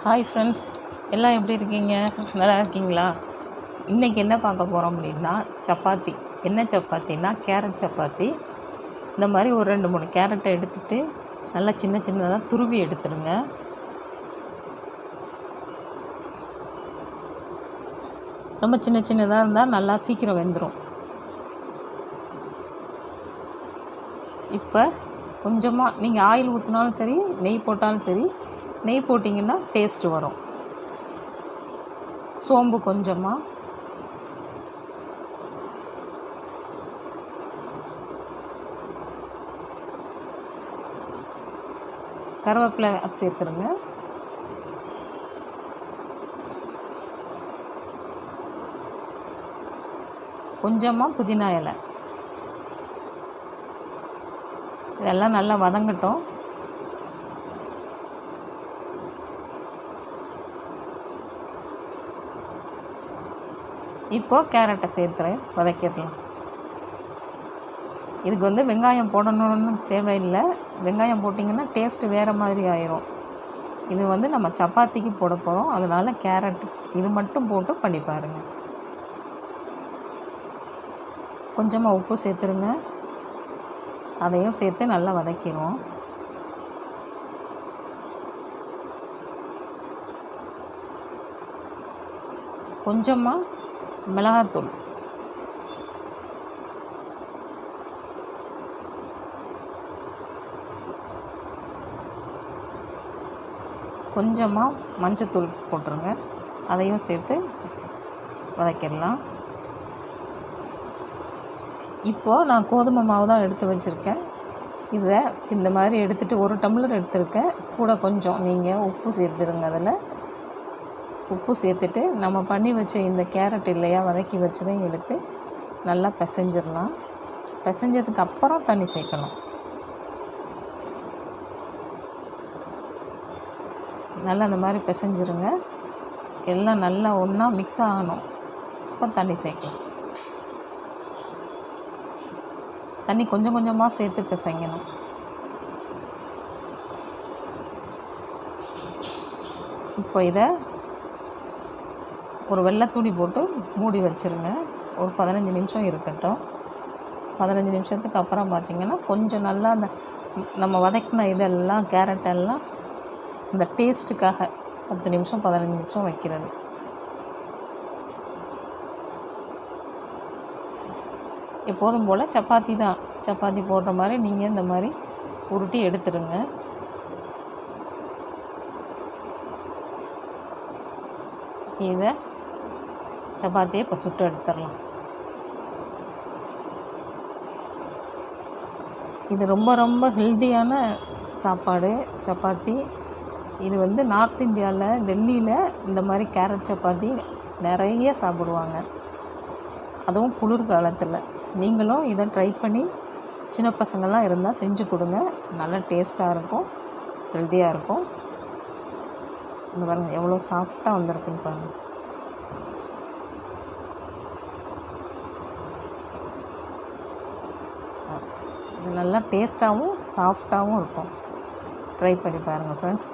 Hi friends, எல்லாம் எப்படி இருக்கீங்க? நல்லா இருக்கீங்களா? இன்றைக்கி என்ன பார்க்க போகிறோம் அப்படின்னா சப்பாத்தி. என்ன சப்பாத்தின்னா கேரட் சப்பாத்தி. இந்த மாதிரி ஒரு 2-3 கேரட்டை எடுத்துகிட்டு நல்லா சின்ன சின்னதாக துருவி எடுத்துடுங்க. ரொம்ப சின்ன சின்னதாக இருந்தால் நல்லா சீக்கிரம் வெந்துடும். இப்போ கொஞ்சமாக நீங்கள் ஆயில் ஊற்றினாலும் சரி, நெய் போட்டாலும் சரி. நெய் போட்டிங்கன்னா டேஸ்ட்டு வரும். சோம்பு கொஞ்சமாக, கருவேப்பிலை சேர்த்துருங்க. கொஞ்சமாக புதினா இலை. இதெல்லாம் நல்லா வதங்கட்டும். இப்போது கேரட்டை சேர்த்துறேன், வதக்கிடலாம். இதுக்கு வெங்காயம் போடணும்னு தேவையில்லை. வெங்காயம் போட்டிங்கன்னா டேஸ்ட்டு வேறு மாதிரி ஆயிரும். இது நம்ம சப்பாத்திக்கு போட போகிறோம். அதனால் கேரட் இது மட்டும் போட்டு பண்ணி பாருங்கள். கொஞ்சமாக உப்பு சேர்த்துருங்க. அதையும் சேர்த்து நல்லா வதக்கிடுவோம். கொஞ்சமாக மிளகாத்தூள், கொஞ்சமாக மஞ்சத்தூள் போட்டுருங்க. அதையும் சேர்த்து வதக்கிடலாம். இப்போது நான் கோதுமை மாவு தான் எடுத்து வச்சுருக்கேன். இதை இந்த மாதிரி எடுத்துகிட்டு 1 டம்ளர் எடுத்துருக்கேன். கூட கொஞ்சம் நீங்கள் உப்பு சேர்த்துருங்க. அதில் உப்பு சேர்த்துட்டு நம்ம பண்ணி வச்ச இந்த கேரட் இல்லையா, வதக்கி வச்சதையும் எடுத்து நல்லா பிசைஞ்சிடலாம். பிசைஞ்சதுக்கு அப்புறம் தண்ணி சேர்க்கணும். நல்லா அந்த மாதிரி பிசைஞ்சிருங்க. எல்லாம் நல்லா ஒன்றா மிக்ஸ் ஆகணும். அப்போ தண்ணி சேர்க்கணும். தண்ணி கொஞ்சம் கொஞ்சமாக சேர்த்து பிசைங்கணும். இப்போ இதை ஒரு வெள்ளை துணி போட்டு மூடி வச்சுருங்க. ஒரு 15 நிமிஷம் இருக்கட்டும். 15 நிமிஷத்துக்கு அப்புறம் பார்த்திங்கன்னா கொஞ்சம் நல்லா அந்த நம்ம வதக்கின இதெல்லாம் கேரட்டெல்லாம் இந்த டேஸ்ட்டுக்காக 10 நிமிஷம் 15 நிமிஷம் வைக்கிறது. எப்போதும் போல் சப்பாத்தி தான், சப்பாத்தி போடுற மாதிரி நீங்கள் இந்த மாதிரி உருட்டி எடுத்துடுங்க. இதை சப்பாத்தியை இப்போ சுட்டு எடுத்துடலாம். இது ரொம்ப ரொம்ப ஹெல்த்தியான சாப்பாடு சப்பாத்தி. இது நார்த் இந்தியாவில், டெல்லியில் இந்த மாதிரி கேரட் சப்பாத்தி நிறைய சாப்பிடுவாங்க, அதுவும் குளிர்காலத்தில். நீங்களும் இதை ட்ரை பண்ணி சின்ன பசங்கள்லாம் இருந்தால் செஞ்சு கொடுங்க. நல்லா டேஸ்ட்டாக இருக்கும், ஹெல்த்தியாக இருக்கும். இந்த பாருங்கள் எவ்வளோ சாஃப்டாக வந்திருக்குன்னு பாருங்கள். இது நல்லா டேஸ்ட்டாகவும் சாஃப்டாகவும் இருக்கும். ட்ரை பண்ணி பாருங்கள் ஃப்ரெண்ட்ஸ்.